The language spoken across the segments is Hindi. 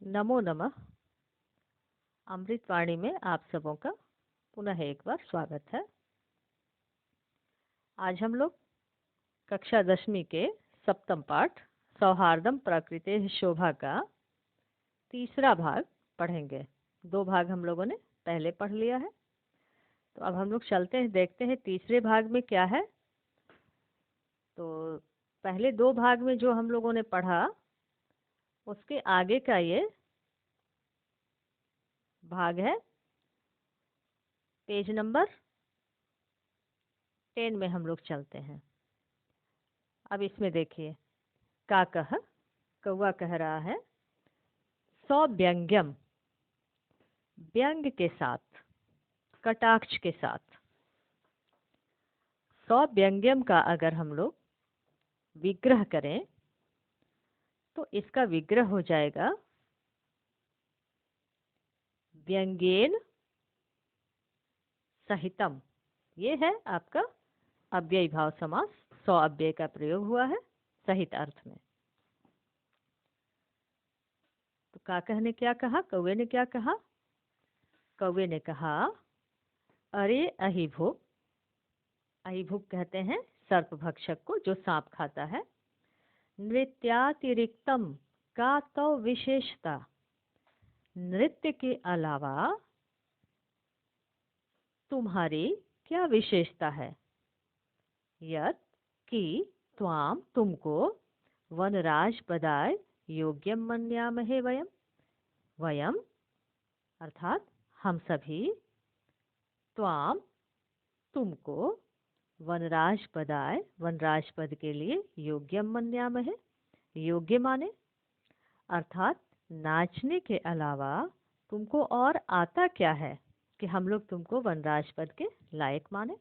नमो नमः। अमृतवाणी में आप सबों का पुनः एक बार स्वागत है। आज हम लोग कक्षा 10वीं के सप्तम पाठ सौहार्दम प्रकृते शोभा का तीसरा भाग पढ़ेंगे। 2 भाग हम लोगों ने पहले पढ़ लिया है, तो अब हम लोग चलते हैं, देखते हैं तीसरे भाग में क्या है। तो पहले 2 भाग में जो हम लोगों ने पढ़ा उसके आगे का ये भाग है। पेज नंबर 10 में हम लोग चलते हैं। अब इसमें देखिए, काकः कौवा कह रहा है, सौव्यंग्यम व्यंग के साथ, कटाक्ष के साथ। सौव्यंग्यम का अगर हम लोग विग्रह करें तो इसका विग्रह हो जाएगा व्यंग्येन सहितम। ये है आपका अव्ययी भाव समास। सौ अव्यय का प्रयोग हुआ है सहित अर्थ में। तो काकः ने क्या कहा, कौवे ने क्या कहा? कौवे ने कहा, अरे अहिभुक्। अहिभुक् कहते हैं सर्प भक्षक को, जो सांप खाता है। नृत्यातिरिक्तम का तो विशेषता, नृत्य के अलावा तुम्हारी क्या विशेषता है? यत् कि त्वाम तुमको वनराज पदाय योग्यम मन्यामहे वयम। वयम अर्थात हम सभी, त्वाम तुमको, वनराज पदाय वनराज पद के लिए, योग्यम मन्यामहे योग्य माने, अर्थात नाचने के अलावा तुमको और आता क्या है कि हम लोग तुमको वनराज पद के लायक माने।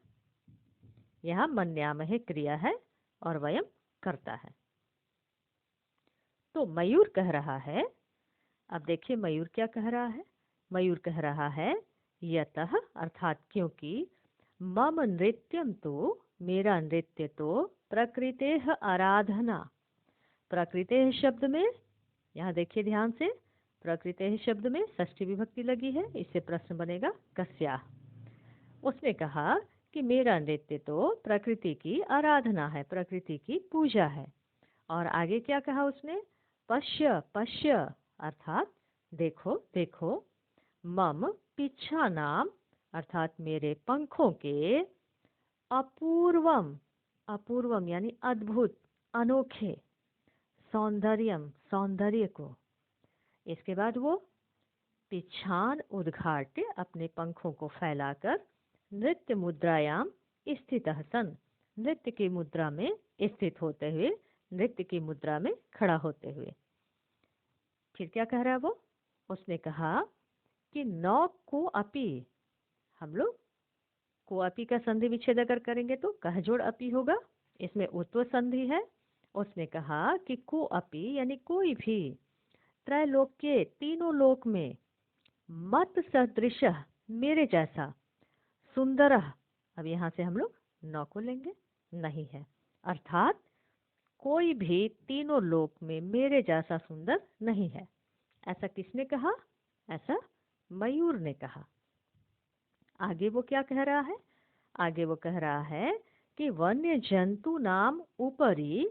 यहाँ मन्यामहे क्रिया है और वयम करता है। तो मयूर कह रहा है, अब देखिए मयूर क्या कह रहा है। मयूर कह रहा है, यतः अर्थात क्योंकि, मम नृत्यम तो मेरा नृत्य तो प्रकृतेः आराधना। प्रकृतेः शब्द में, यहाँ देखिए ध्यान से, प्रकृतेः शब्द में षष्ठी विभक्ति लगी है। इससे प्रश्न बनेगा कस्या। उसने कहा कि मेरा नृत्य तो प्रकृति की आराधना है, प्रकृति की पूजा है। और आगे क्या कहा उसने, पश्य पश्य अर्थात देखो देखो, मम पिच्छा नाम अर्थात मेरे पंखों के, अपूर्वम, अपूर्वम यानी अद्भुत, अनोखे, सौंदर्यम सौंदर्य को। इसके बाद वो पिछान उद्घाट्य अपने पंखों को फैलाकर, नृत्य मुद्रायाम स्थितः सन, नृत्य की मुद्रा में स्थित होते हुए, नृत्य की मुद्रा में खड़ा होते हुए। फिर क्या कह रहा है वो, उसने कहा कि नौ को अपी, हम लोग को अपी का संधि विच्छेद अगर करेंगे तो कह जोड़ अपी होगा, इसमें उत्व संधि है। उसने कहा कि को अपी यानी कोई भी, त्रैलोक के तीनों लोक में, मत सदृश मेरे जैसा, सुंदर, अब यहाँ से हम लोग नौ को लेंगे, नहीं है। अर्थात कोई भी तीनों लोक में मेरे जैसा सुंदर नहीं है। ऐसा किसने कहा? ऐसा मयूर ने कहा। आगे वो क्या कह रहा है? आगे वो कह रहा है कि वन्य जंतु नाम ऊपरी,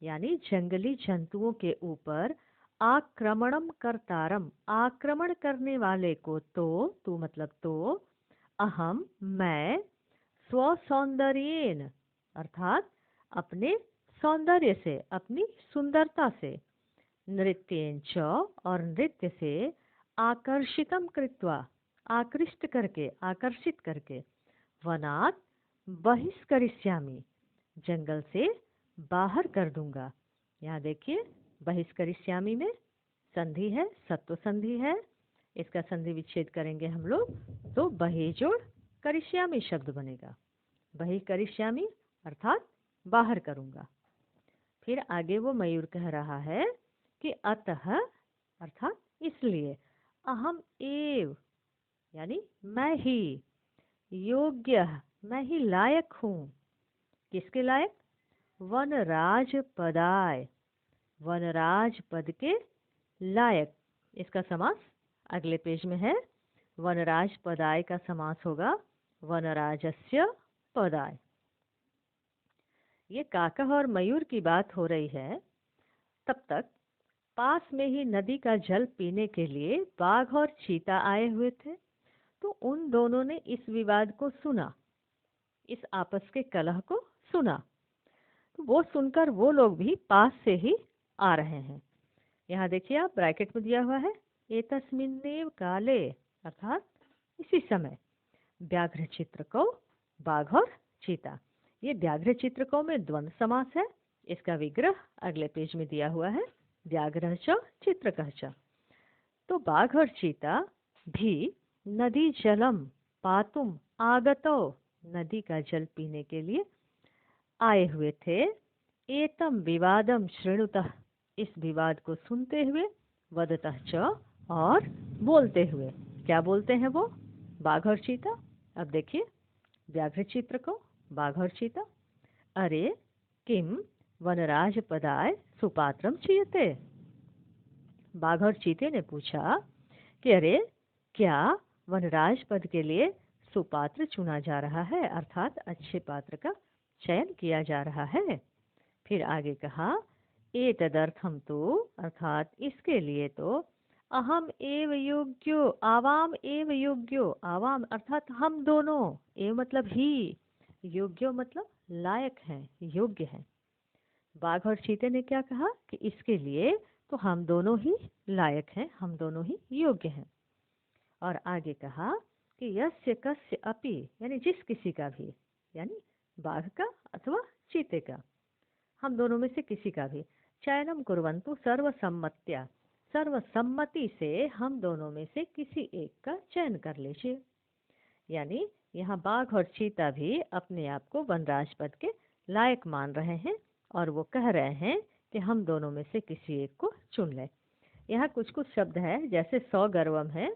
यानी जंगली जंतुओं के ऊपर, आक्रमणम करतारम आक्रमण करने वाले को, तो मतलब तो, अहम मैं, स्वसौंदर्येन अर्थात अपने सौंदर्य से, अपनी सुंदरता से, नृत्येन च और नृत्य से, आकर्षितम कृत्वा आकृष्ट करके, आकर्षित करके, वनात् बहिष्करिष्यामि जंगल से बाहर कर दूंगा। यहाँ देखिए बहिष्करिष्यामि में संधि है, सत्व संधि है। इसका संधि विच्छेद करेंगे हम लोग तो बहि जोड़ करिष्यामि शब्द बनेगा। बहि करिष्यामि अर्थात बाहर करूंगा। फिर आगे वो मयूर कह रहा है कि अतः अर्थात इसलिए, अहम एव यानी मैं ही, योग्य मैं ही लायक हूँ। किसके लायक? वनराज पदाय, वनराज पद के लायक। इसका समास अगले पेज में है। वनराज पदाय का समास होगा वनराजस्य पदाय। ये काका और मयूर की बात हो रही है। तब तक पास में ही नदी का जल पीने के लिए बाघ और चीता आए हुए थे। तो उन दोनों ने इस विवाद को सुना, इस आपस के कलह को सुना। तो वो सुनकर वो लोग भी पास से ही आ रहे हैं। यहाँ देखिए आप, ब्रैकेट में दिया हुआ है एतस्मिन्नेव काले, अर्थात इसी समय, व्याघ्र चित्रको बाघ और चीता। ये व्याघ्र चित्रकों में द्वंद्व समास है। इसका विग्रह अगले पेज में दिया हुआ है, व्याघ्र च चित्रकः च। तो बाघ और चीता भी नदी जलम पातुम आगतो, नदी का जल पीने के लिए आए हुए थे। एतम विवादम श्रृणुतः, इस विवाद को सुनते हुए, वदतः च, और बोलते हुए। क्या बोलते हैं वो बाघ और चीता? अब देखिए, व्याघ्र चित्र को बाघ और चीता। अरे किम वनराज पदाय सुपात्रम चीयते। बाघ और चीते ने पूछा कि अरे क्या वनराज पद के लिए सुपात्र चुना जा रहा है, अर्थात अच्छे पात्र का चयन किया जा रहा है। फिर आगे कहा एतदर्थम तो, अर्थात इसके लिए तो, अहम एव योग्यो आवाम एव योग्यो, आवाम अर्थात हम दोनों, एव मतलब ही, योग्यो मतलब लायक है, योग्य है। बाघ और चीते ने क्या कहा कि इसके लिए तो हम दोनों ही लायक हैं, हम दोनों ही योग्य हैं। और आगे कहा कि यस्य कस्य अपि, यानी जिस किसी का भी, यानी बाघ का अथवा चीते का, हम दोनों में से किसी का भी, चयनम कुर्वन्तु सर्वसम्मत्या, सर्वसम्मति से हम दोनों में से किसी एक का चयन कर लीजिए। यानी यहाँ बाघ और चीता भी अपने आप को वनराज पद के लायक मान रहे हैं और वो कह रहे हैं कि हम दोनों में से किसी एक को चुन लें। यहाँ कुछ कुछ शब्द है, जैसे सौगर्वम है,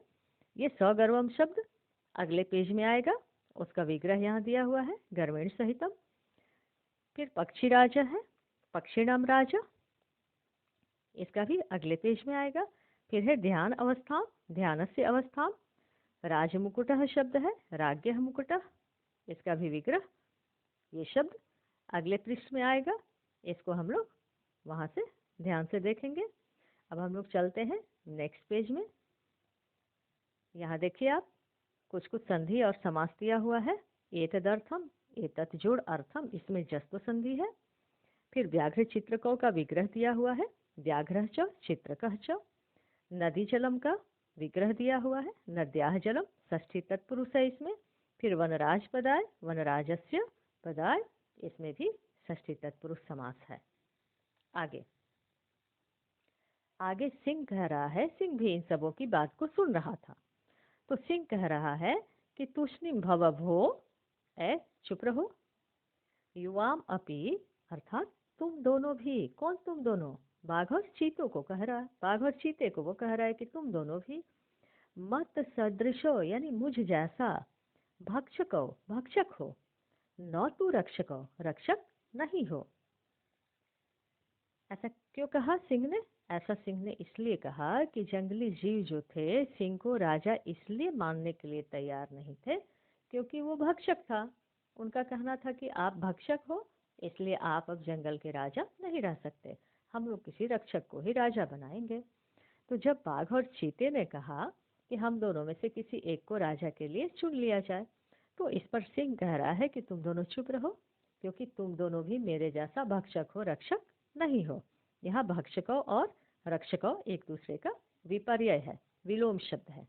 ये सौगर्वम शब्द अगले पेज में आएगा, उसका विग्रह यहाँ दिया हुआ है, गर्वेण सहितम। फिर पक्षी राजा है, पक्षिणाम राजा, इसका भी अगले पेज में आएगा। फिर है ध्यान अवस्था, ध्यानस्य अवस्था। राजमुकुटः शब्द है, राज्ञः मुकुटः, इसका भी विग्रह, ये शब्द अगले पृष्ठ में आएगा। इसको हम लोग वहाँ से ध्यान से देखेंगे। अब हम लोग चलते हैं नेक्स्ट पेज में। यहाँ देखिए आप, कुछ कुछ संधि और समास दिया हुआ है। एतदर्थम, एतत् जोड़ अर्थम, इसमें जस्व संधि है। फिर व्याघ्र चित्रकों का विग्रह दिया हुआ है, व्याघ्र च चित्रकः च। नदी जलम का विग्रह दिया हुआ है, नद्याः जलम, षष्ठी तत्पुरुष है इसमें। फिर वनराज पदाय, वनराजस्य पदाय, इसमें भी षष्ठी तत्पुरुष समास है। आगे आगे सिंह कह रहा है, सिंह भी इन सबों की बात को सुन रहा था। तो सिंह कह रहा है कि तुष्णिम भव भो, ए चुप रहो, युवाम अपि, अर्थात तुम दोनों भी। कौन तुम दोनों? बाघ और चीतों को कह रहा है, बाघ और चीते को वो कह रहा है कि तुम दोनों भी मत सदृशो, यानी मुझ जैसा, भक्षको भक्षक हो, न तू रक्षको रक्षक नहीं हो। ऐसा क्यों कहा सिंह ने? ऐसा सिंह ने इसलिए कहा कि जंगली जीव जो थे सिंह को राजा इसलिए मानने के लिए तैयार नहीं थे क्योंकि वो भक्षक था। उनका कहना था कि आप भक्षक हो, इसलिए आप अब जंगल के राजा नहीं रह सकते, हम लोग किसी रक्षक को ही राजा बनाएंगे। तो जब बाघ और चीते ने कहा कि हम दोनों में से किसी एक को राजा के लिए चुन लिया जाए, तो इस पर सिंह कह रहा है कि तुम दोनों चुप रहो, क्योंकि तुम दोनों भी मेरे जैसा भक्षक हो, रक्षक नहीं हो। यहाँ भक्षकों और रक्षकों एक दूसरे का विपर्यय है, विलोम शब्द है।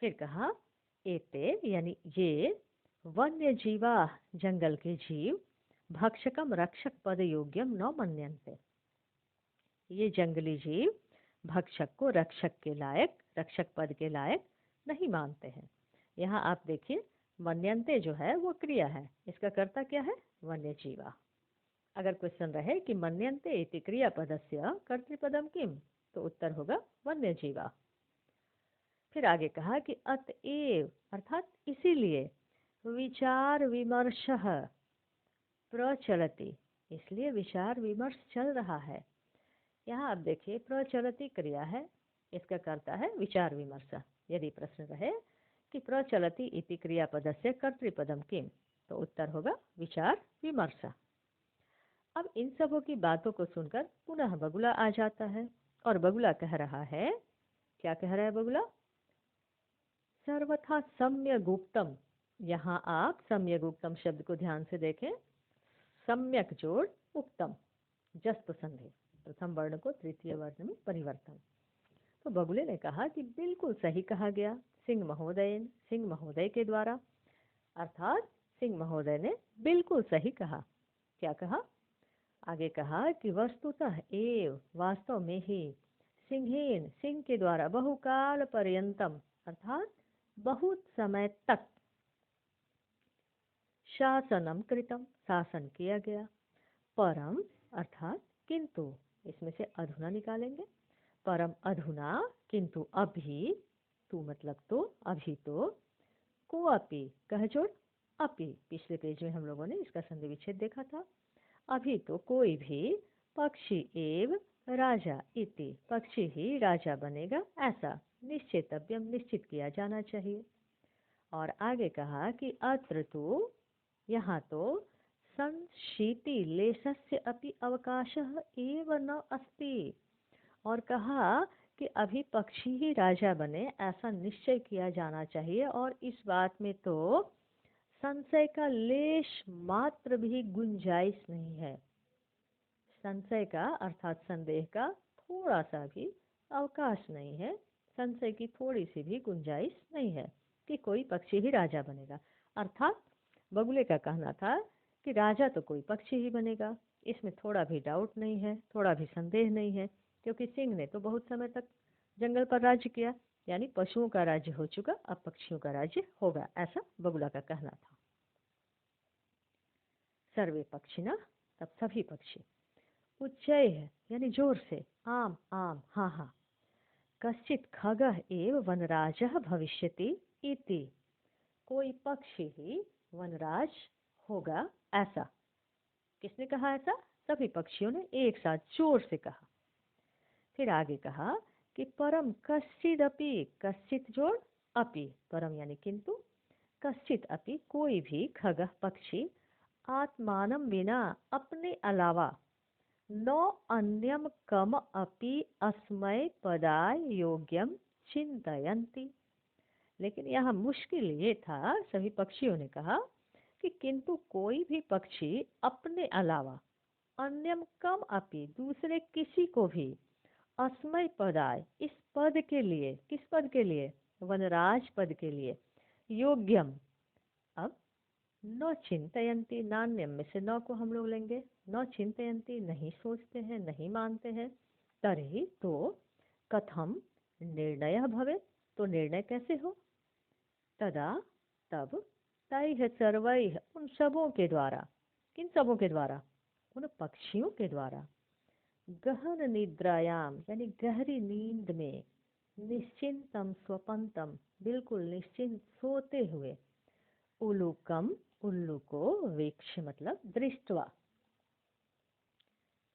फिर कहा एते, यानी ये, वन्य जीवा, जंगल के जीव, भक्षकम रक्षक पद योग्यम न मन्यन्ते, ये जंगली जीव भक्षक को रक्षक के लायक, रक्षक पद के लायक नहीं मानते हैं। यहाँ आप देखिए, मन्यन्ते जो है वो क्रिया है, इसका कर्ता क्या है? वन्य जीवा। अगर क्वेश्चन रहे कि मन्यन्ते इति क्रियापदस्य कर्तृपदम किम, तो उत्तर होगा वन्य जीवा। फिर आगे कहा कि अतएव, अर्थात इसीलिए, विचार विमर्श प्रचलति, इसलिए विचार विमर्श चल रहा है। यहाँ आप देखिए, प्रचलति क्रिया है, इसका करता है विचार विमर्श। यदि प्रश्न रहे कि प्रचलति इति क्रियापदस्य कर्तृपदम किम, तो उत्तर होगा विचार विमर्श। अब इन सबों की बातों को सुनकर पुनः बगुला आ जाता है और बगुला कह रहा है, क्या कह रहा है बगुला? सर्वथा सम्यक उक्तम। यहाँ आप सम्यक उक्तम शब्द को ध्यान से देखें। सम्यक जोड़ उक्तम, जस्त संधि, प्रथम वर्ण को तृतीय वर्ण में परिवर्तन। तो बगुले ने कहा कि बिल्कुल सही कहा गया सिंह महोदय के द्वारा, अर्थात सिंह महोदय ने बिल्कुल सही कहा। क्या कहा? आगे कहा कि वस्तुतः एव, वास्तव में ही, सिंह के द्वारा बहुकाल पर्यंतम, अर्थात बहुत समय तक, शासनम कृतम, शासन किया गया, परम अर्थात किंतु, इसमें से अधुना निकालेंगे, परम अधुना, किंतु अभी, तू मतलब तो, अभी तो, को अपि, कह जोड़ अपि, पिछले पेज में हम लोगों ने इसका संधि विच्छेद देखा था। अभी तो कोई भी पक्षी एव राजा इति, पक्षी ही राजा बनेगा ऐसा निश्चितव्यम, निश्चित किया जाना चाहिए। और आगे कहा कि अत्र तो, यहाँ तो, संशीति लेशस्य अपि अवकाशः एव न अस्ति, और कहा कि अभी पक्षी ही राजा बने ऐसा निश्चय किया जाना चाहिए, और इस बात में तो संशय का लेश मात्र भी गुंजाइश नहीं है। संशय का अर्थात संदेह का थोड़ा सा भी अवकाश नहीं है, संशय की थोड़ी सी भी गुंजाइश नहीं है कि कोई पक्षी ही राजा बनेगा। अर्थात बगुले का कहना था कि राजा तो कोई पक्षी ही बनेगा, इसमें थोड़ा भी डाउट नहीं है, थोड़ा भी संदेह नहीं है, क्योंकि सिंह ने तो बहुत समय तक जंगल पर राज्य किया, यानी पशुओं का राज्य हो चुका, अब पक्षियों का राज्य होगा, ऐसा बगुला का कहना था। सर्वे पक्षिणः, तब सभी पक्षी, उच्चैः यानी जोर से, आम आम हाँ हाँ, कश्चित् खगः एव वनराजः भविष्यति इति, कोई पक्षी ही वनराज होगा ऐसा। किसने कहा ऐसा? सभी पक्षियों ने एक साथ जोर से कहा। फिर आगे कहा कि परम कश्चिदपि, कश्चित जोड़ अपि, परम यानी किंतु, कश्चित अपि कोई भी, खगः पक्षी, आत्मानं विना अपने अलावा, न अन्यम कम अपि अस्मै पदाय योग्यम चिंतयन्ति। लेकिन यहाँ मुश्किल ये था, सभी पक्षियों ने कहा कि किंतु कोई भी पक्षी अपने अलावा, अन्यम कम अपि, दूसरे किसी को भी, अस्मै पदाय, इस पद के लिए, किस पद के लिए? वनराज पद के लिए, योग्यम, अब न चिंतयंती, नान्यम में से न को हम लोग लेंगे, न चिंतयंती, नहीं सोचते हैं, नहीं मानते हैं, तर्हि तो कथम निर्णय भवे, तो निर्णय कैसे हो? तदा तब, तैः सर्वैः, उन सबों के द्वारा, किन सबों के द्वारा? उन पक्षियों के द्वारा, गहन निद्रायाम यानी गहरी नींद में, निश्चिंतम स्वपंतम, बिल्कुल निश्चिंत सोते हुए, उलूकम, उल्लू को, वीक्ष मतलब दृष्टवा,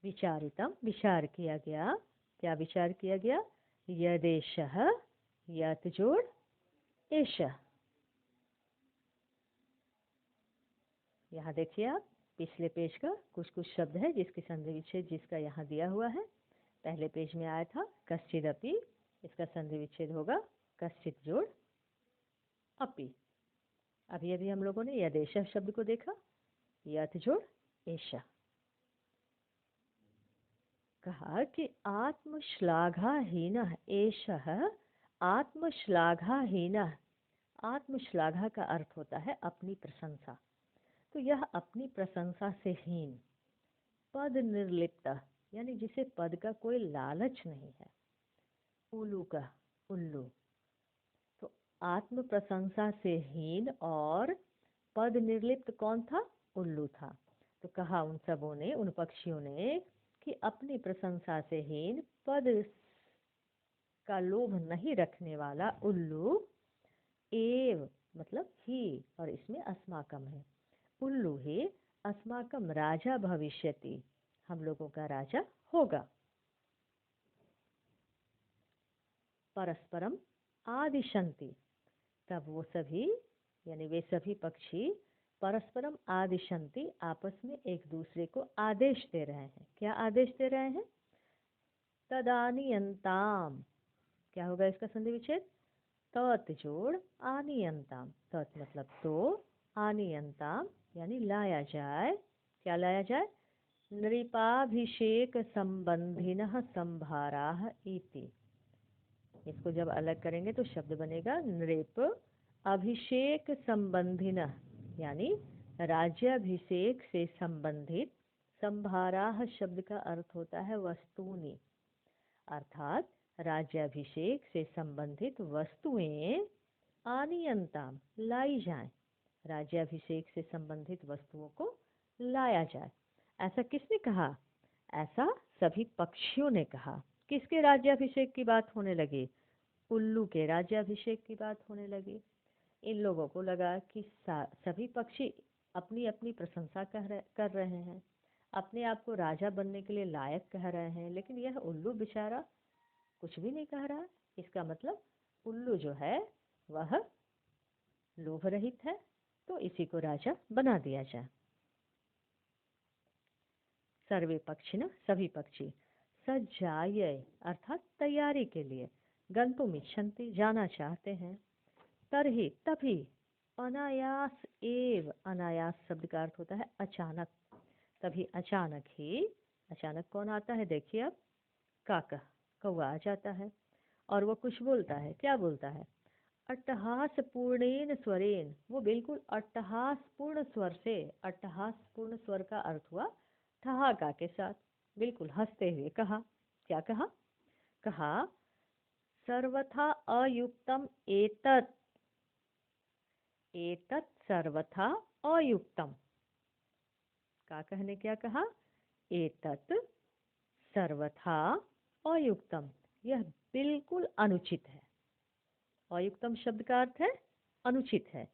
विचारितम, विचार किया गया। क्या विचार किया गया? यदेशः, यत जोड़ एशः। यहाँ देखिए आप, पिछले पेज का कुछ कुछ शब्द है जिसकी संधि विच्छेद जिसका यहाँ दिया हुआ है। पहले पेज में आया था कश्चिदपि, इसका संधि विच्छेद होगा कश्चित जोड़ अपि। अभी अभी हम लोगों ने यदेशः शब्द को देखा, यत जोड़ एशः। कहा कि आत्मश्लाघाहीनः एषः, आत्मश्लाघाहीनः, आत्मश्लाघा का अर्थ होता है अपनी प्रशंसा, तो यह अपनी प्रशंसा से हीन, पद निर्लिप्त यानी जिसे पद का कोई लालच नहीं है, उल्लू का, उल्लू, तो आत्म प्रशंसा से हीन और पद निर्लिप्त कौन था? उल्लू था। तो कहा उन सबों ने, उन पक्षियों ने, कि अपनी प्रशंसा से हीन, पद का लोभ नहीं रखने वाला उल्लू, एव मतलब ही, और इसमें अस्माकम है, उल्लू ही अस्माकम राजा भविष्यति, हम लोगों का राजा होगा। परस्परम आदिशन्ति, तब वो सभी यानी वे सभी पक्षी परस्परम आदिशन्ति, आपस में एक दूसरे को आदेश दे रहे हैं। क्या आदेश दे रहे हैं? तदानीयन्ताम, क्या होगा इसका संधि विच्छेद? तत् जोड़ आनीयन्ताम, तत् मतलब तो, आनीयन्ताम यानी लाया जाए। क्या लाया जाए? नृपाभिषेक संबंधिनः संभाराः इति। इसको जब अलग करेंगे तो शब्द बनेगा नृप अभिषेक संबंधिनः, यानी राज्याभिषेक से संबंधित। संभाराः शब्द का अर्थ होता है वस्तुनि, अर्थात राज्याभिषेक से संबंधित वस्तुएं आनीयन्ताम लाई जाएं, राज्याभिषेक से संबंधित वस्तुओं को लाया जाए। ऐसा किसने कहा? ऐसा सभी पक्षियों ने कहा। किसके राज्याभिषेक की बात होने लगी? उल्लू के राज्याभिषेक की बात होने लगी। इन लोगों को लगा कि सभी पक्षी अपनी अपनी प्रशंसा कर रहे हैं, अपने आप को राजा बनने के लिए लायक कह रहे हैं, लेकिन यह उल्लू बेचारा कुछ भी नहीं कह रहा। इसका मतलब उल्लू जो है वह लोभ रहित है, तो इसी को राजा बना दिया जाए। सर्वे पक्षिण, सभी पक्षी, सज्जाय अर्थात तैयारी के लिए, गंतुम इच्छन्ति जाना चाहते हैं, तरहि तभी, अनायास एव, अनायास शब्द का अर्थ होता है अचानक, तभी अचानक ही, अचानक कौन आता है? देखिए अब, काका, कौआ आ जाता है और वो कुछ बोलता है। क्या बोलता है? अट्टहास पूर्णेन स्वरेन, वो बिल्कुल अट्टहास पूर्ण स्वर से, अट्टहास पूर्ण स्वर का अर्थ हुआ ठहाका के साथ, बिल्कुल हंसते हुए कहा। क्या कहा? कहा सर्वथा अयुक्तम एतत्, एतत् सर्वथा अयुक्तम। का कहने क्या कहा? एतत् सर्वथा अयुक्तम, यह बिल्कुल अनुचित है। अयुक्तम शब्द का अर्थ है अनुचित है।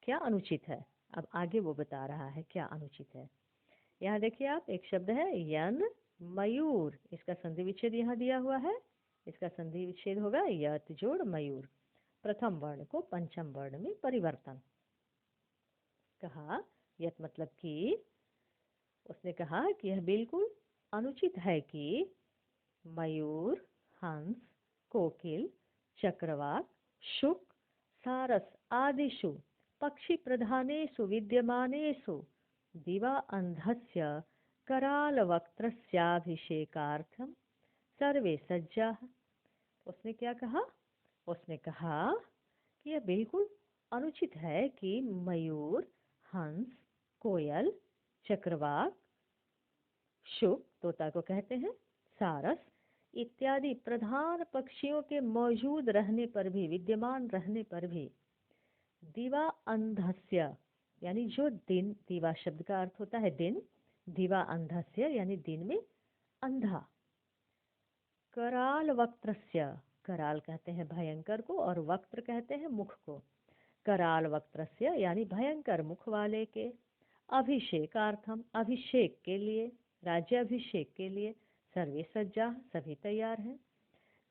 क्या अनुचित है? अब आगे वो बता रहा है क्या अनुचित है। यहाँ देखिए आप, एक शब्द है यन मयूर, इसका संधि विच्छेद यहाँ दिया हुआ है। इसका संधि विच्छेद होगा यत जोड़ मयूर, प्रथम वर्ण को पंचम वर्ण में परिवर्तन। कहा यत मतलब कि, उसने कहा कि यह बिल्कुल अनुचित है कि मयूर, हंस, कोकिल, चक्रवाक, शुक, सारस आदिषु पक्षी प्रधानेषु विद्यमानेषु दिवा अंधस्य करालवक्त्रस्याभिषेकार्थम सर्वे सज्जाः। उसने क्या कहा? उसने कहा कि यह बिल्कुल अनुचित है कि मयूर, हंस, कोयल, चक्रवाक, शुक तोता को कहते हैं, सारस इत्यादि प्रधान पक्षियों के मौजूद रहने पर भी, विद्यमान रहने पर भी, दिवा अंधस्य यानी जो दिन, दिवा शब्द का अर्थ होता है दिन, दिवा अंधस्य यानी दिन में अंधा, कराल वक्त्रस्य, कराल कहते हैं भयंकर को और वक्त्र कहते हैं मुख को, कराल वक्त्रस्य यानी भयंकर मुख वाले के, अभिषेकार्थम अभिषेक के लिए, राज्याभिषेक के लिए, सर्वे सज्जा सभी तैयार हैं।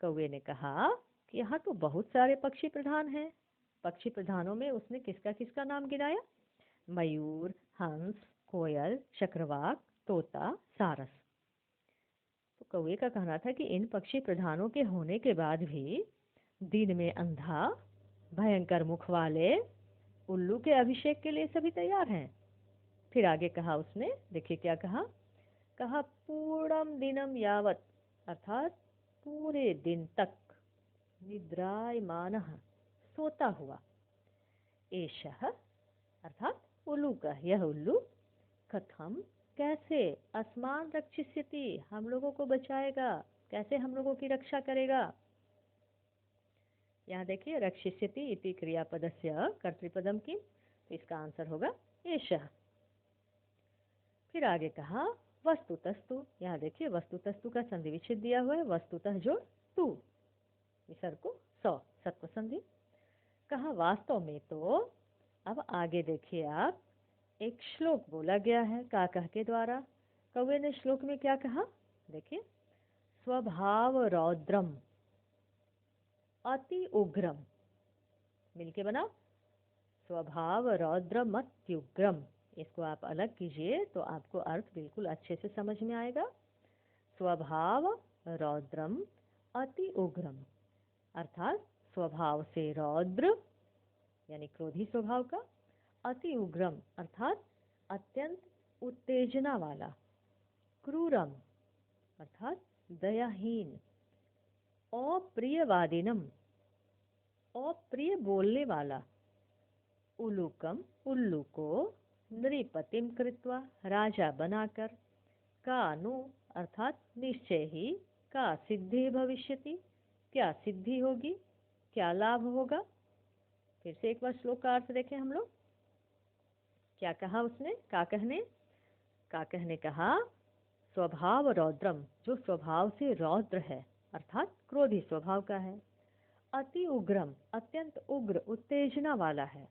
कौवे ने कहा कि यहाँ तो बहुत सारे पक्षी प्रधान हैं। पक्षी प्रधानों में उसने किसका किसका नाम गिनाया? मयूर, हंस, कोयल, चक्रवाक, तोता, सारस। तो कौवे का कहना था कि इन पक्षी प्रधानों के होने के बाद भी दिन में अंधा, भयंकर मुख वाले उल्लू के अभिषेक के लिए सभी तैयार हैं। फिर आगे कहा उसने, देखिए क्या कहा? कहा पूर्णम दिनम यावत, अर्थात पूरे दिन तक, निद्रायमानः सोता हुआ, एषः अर्थात उल्लू का, यह उल्लू, कथम कैसे, अस्मान रक्षिष्यति हम लोगों को बचाएगा, कैसे हम लोगों की रक्षा करेगा। यहाँ देखिए रक्षिष्यति इति क्रियापदस्य कर्तृपदम की, तो इसका आंसर होगा एषः। फिर आगे कहा वस्तुतस्तु, यहाँ देखिए वस्तुतस्तु का संधि विच्छेद दिया हुआ है, वस्तुतः जोड़ तू, विसर्ग को सौ, सत्व संधि। कहा वास्तव में तो, अब आगे देखिए आप, एक श्लोक बोला गया है काका के द्वारा। कौवे ने श्लोक में क्या कहा? देखिए, स्वभाव रौद्रम, अति उग्रम, मिलके बना स्वभाव रौद्रम अत्युग्रम। इसको आप अलग कीजिए तो आपको अर्थ बिल्कुल अच्छे से समझ में आएगा। स्वभाव रौद्रम अति उग्रम, अर्थात स्वभाव से रौद्र यानी क्रोधी स्वभाव का, अति उग्रम अर्थात अत्यंत उत्तेजना वाला, क्रूरम अर्थात दयाहीन, अप्रियवादिनम अप्रिय बोलने वाला, उलूकम उल्लू को, नृपतिम कृत्वा राजा बनाकर, का नु अर्थात निश्चय ही, का सिद्धि भविष्यति क्या सिद्धि होगी, क्या लाभ होगा। फिर से एक बार श्लोक का अर्थ देखें हम लोग। क्या कहा उसने, का कहने कहा स्वभाव रौद्रम, जो स्वभाव से रौद्र है अर्थात क्रोधी स्वभाव का है, अति उग्रम अत्यंत उग्र उत्तेजना वाला है,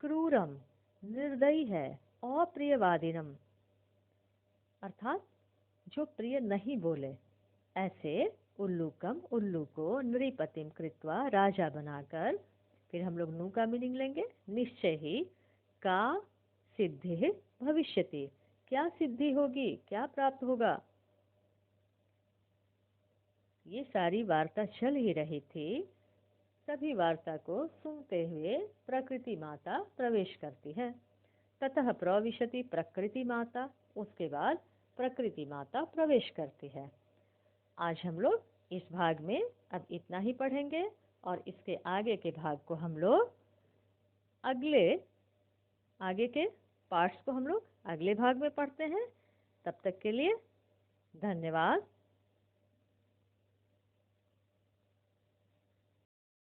क्रूरम निर्दयी है, अप्रियवादिनम अर्थात जो प्रिय नहीं बोले, ऐसे उल्लूकम उल्लू को, नृपतिम कृत्वा राजा बनाकर। फिर हम लोग नु का मीनिंग लेंगे, निश्चय ही, का सिद्धि भविष्यति क्या सिद्धि होगी, क्या प्राप्त होगा। ये सारी वार्ता चल ही रही थी। सभी वार्ता को सुनते हुए प्रकृति माता प्रवेश करती है। ततः प्रविशति प्रकृति माता, उसके बाद प्रकृति माता प्रवेश करती है। आज हम लोग इस भाग में अब इतना ही पढ़ेंगे और इसके आगे के भाग को हम लोग आगे के पार्ट्स को हम लोग अगले भाग में पढ़ते हैं। तब तक के लिए धन्यवाद।